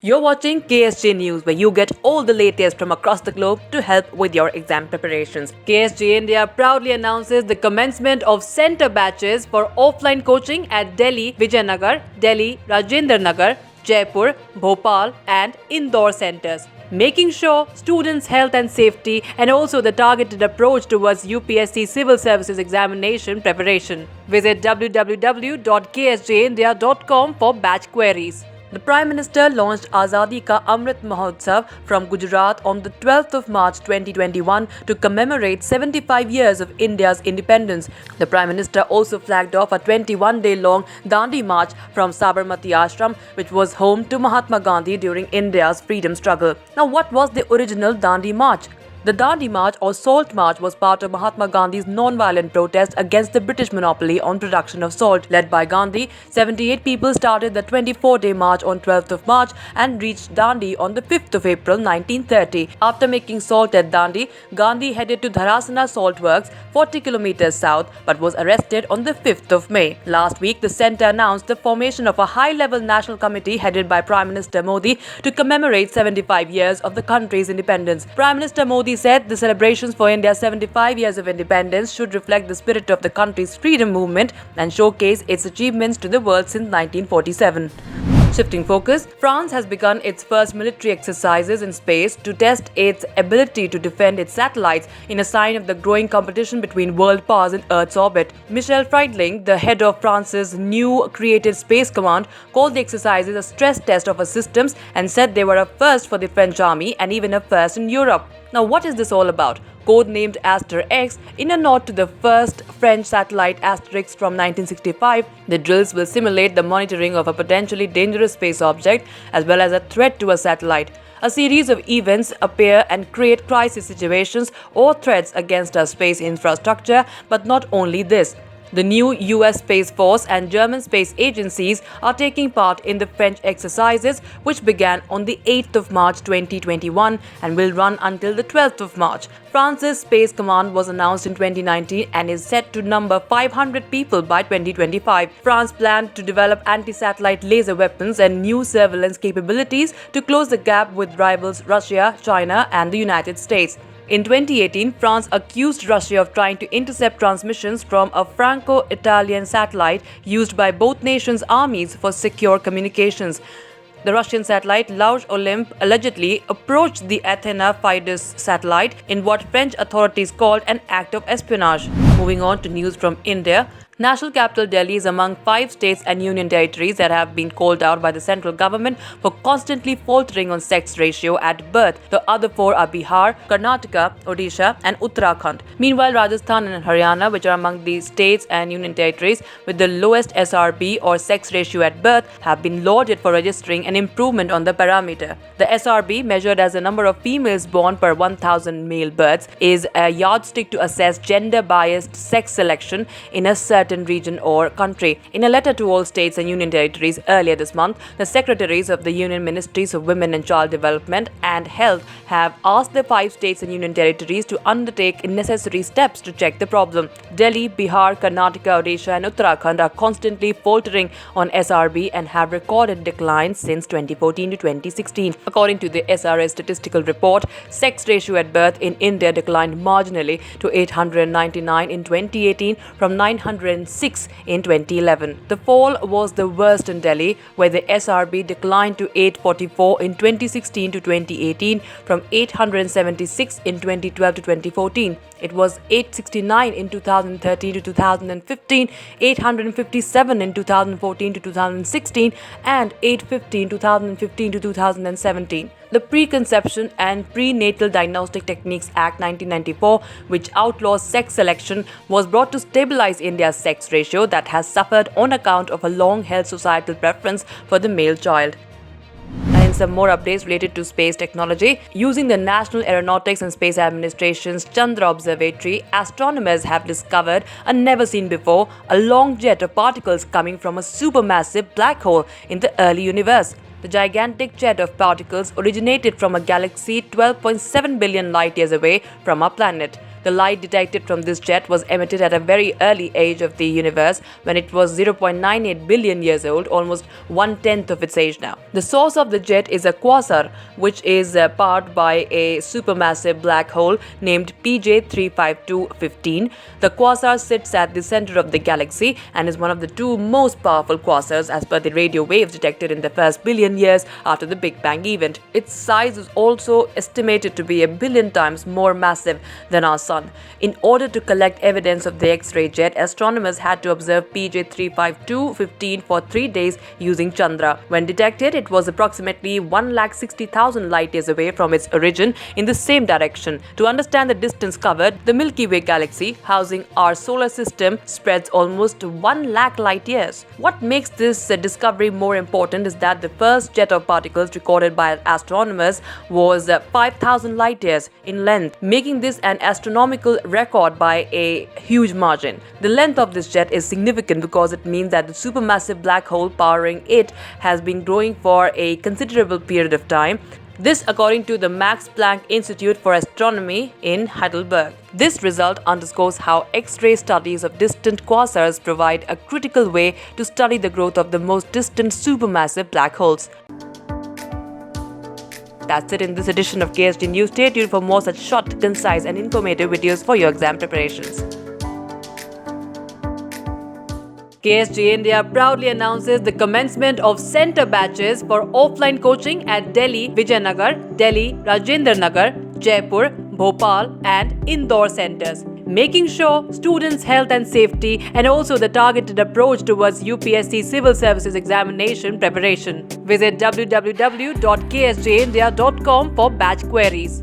You're watching KSG News, where you get all the latest from across the globe to help with your exam preparations. KSG India proudly announces the commencement of center batches for offline coaching at Delhi, Vijayanagar, Delhi, Rajendra Nagar, Jaipur, Bhopal, and Indore centers, making sure students' health and safety and also the targeted approach towards UPSC Civil Services examination preparation. Visit www.ksgindia.com for batch queries. The Prime Minister launched Azadi Ka Amrit Mahotsav from Gujarat on the 12th of March 2021 to commemorate 75 years of India's independence. The Prime Minister also flagged off a 21-day-long Dhandi March from Sabarmati Ashram, which was home to Mahatma Gandhi during India's freedom struggle. Now, what was the original Dhandi March? The Dandi March or Salt March was part of Mahatma Gandhi's non-violent protest against the British monopoly on production of salt. Led by Gandhi, 78 people started the 24-day march on 12th of March and reached Dandi on the 5th of April 1930. After making salt at Dandi, Gandhi headed to Dharasana Salt Works, 40 kilometers south, but was arrested on the 5th of May. Last week, the centre announced the formation of a high-level national committee headed by Prime Minister Modi to commemorate 75 years of the country's independence. Prime Minister Modi said the celebrations for India's 75 years of independence should reflect the spirit of the country's freedom movement and showcase its achievements to the world since 1947. Shifting focus, France has begun its first military exercises in space to test its ability to defend its satellites in a sign of the growing competition between world powers in Earth's orbit. Michel Friedling, the head of France's new created Space Command, called the exercises a stress test of her systems and said they were a first for the French army and even a first in Europe. Now, what is this all about? Codenamed Aster X, in a nod to the first French satellite Asterix from 1965, the drills will simulate the monitoring of a potentially dangerous space object as well as a threat to a satellite. A series of events appear and create crisis situations or threats against our space infrastructure, but not only this. The new US Space Force and German space agencies are taking part in the French exercises, which began on the 8th of March 2021 and will run until the 12th of March. France's Space Command was announced in 2019 and is set to number 500 people by 2025. France planned to develop anti-satellite laser weapons and new surveillance capabilities to close the gap with rivals Russia, China, and the United States. In 2018, France accused Russia of trying to intercept transmissions from a Franco-Italian satellite used by both nations' armies for secure communications. The Russian satellite Lauge Olympe allegedly approached the Athena Fidesz satellite in what French authorities called an act of espionage. Moving on to news from India. National capital Delhi is among 5 states and union territories that have been called out by the central government for constantly faltering on sex ratio at birth. The other 4 are Bihar, Karnataka, Odisha, and Uttarakhand. Meanwhile, Rajasthan and Haryana, which are among the states and union territories with the lowest SRB or sex ratio at birth, have been lauded for registering an improvement on the parameter. The SRB, measured as the number of females born per 1,000 male births, is a yardstick to assess gender-biased sex selection in a certain region or country. In a letter to all states and union territories earlier this month, the secretaries of the Union Ministries of Women and Child Development and Health have asked the 5 states and union territories to undertake necessary steps to check the problem. Delhi, Bihar, Karnataka, Odisha, and Uttarakhand are constantly faltering on SRB and have recorded declines since 2014 to 2016. According to the SRS statistical report, sex ratio at birth in India declined marginally to 899 in 2018 from 906 in 2011. The fall was the worst in Delhi, where the SRB declined to 844 in 2016 to 2018 from 876 in 2012 to 2014. It was 869 in 2013 to 2015, 857 in 2014 to 2016, and 850 in 2015 to 2017. The Preconception and Prenatal Diagnostic Techniques Act 1994, which outlaws sex selection, was brought to stabilize India's sex ratio that has suffered on account of a long-held societal preference for the male child. And some more updates related to space technology. Using the National Aeronautics and Space Administration's Chandra Observatory, astronomers have discovered a never-seen-before, a long jet of particles coming from a supermassive black hole in the early universe. The gigantic jet of particles originated from a galaxy 12.7 billion light-years away from our planet. The light detected from this jet was emitted at a very early age of the universe when it was 0.98 billion years old, almost 1/10 of its age now. The source of the jet is a quasar, which is powered by a supermassive black hole named PJ 35215. The quasar sits at the center of the galaxy and is one of the two most powerful quasars as per the radio waves detected in the first billion years after the Big Bang event. Its size is also estimated to be 1 billion times more massive than our Sun. In order to collect evidence of the X-ray jet, astronomers had to observe PJ 35215 for 3 days using Chandra. When detected, it was approximately 160,000 light years away from its origin in the same direction. To understand the distance covered, the Milky Way galaxy, housing our solar system, spreads almost 1 lakh light years. What makes this discovery more important is that the first jet of particles recorded by astronomers was 5,000 light years in length, making this an astronomical record by a huge margin. The length of this jet is significant because it means that the supermassive black hole powering it has been growing for a considerable period of time. This according to the Max Planck Institute for Astronomy in Heidelberg. This result underscores how X-ray studies of distant quasars provide a critical way to study the growth of the most distant supermassive black holes. That's it in this edition of KSG News. Stay tuned for more such short, concise and informative videos for your exam preparations. KSG India proudly announces the commencement of center batches for offline coaching at Delhi, Vijayanagar, Delhi, Rajendra Nagar, Jaipur, Bhopal and Indore centers, making sure students' health and safety and also the targeted approach towards UPSC Civil Services examination preparation. Visit www.ksgindia.com for batch queries.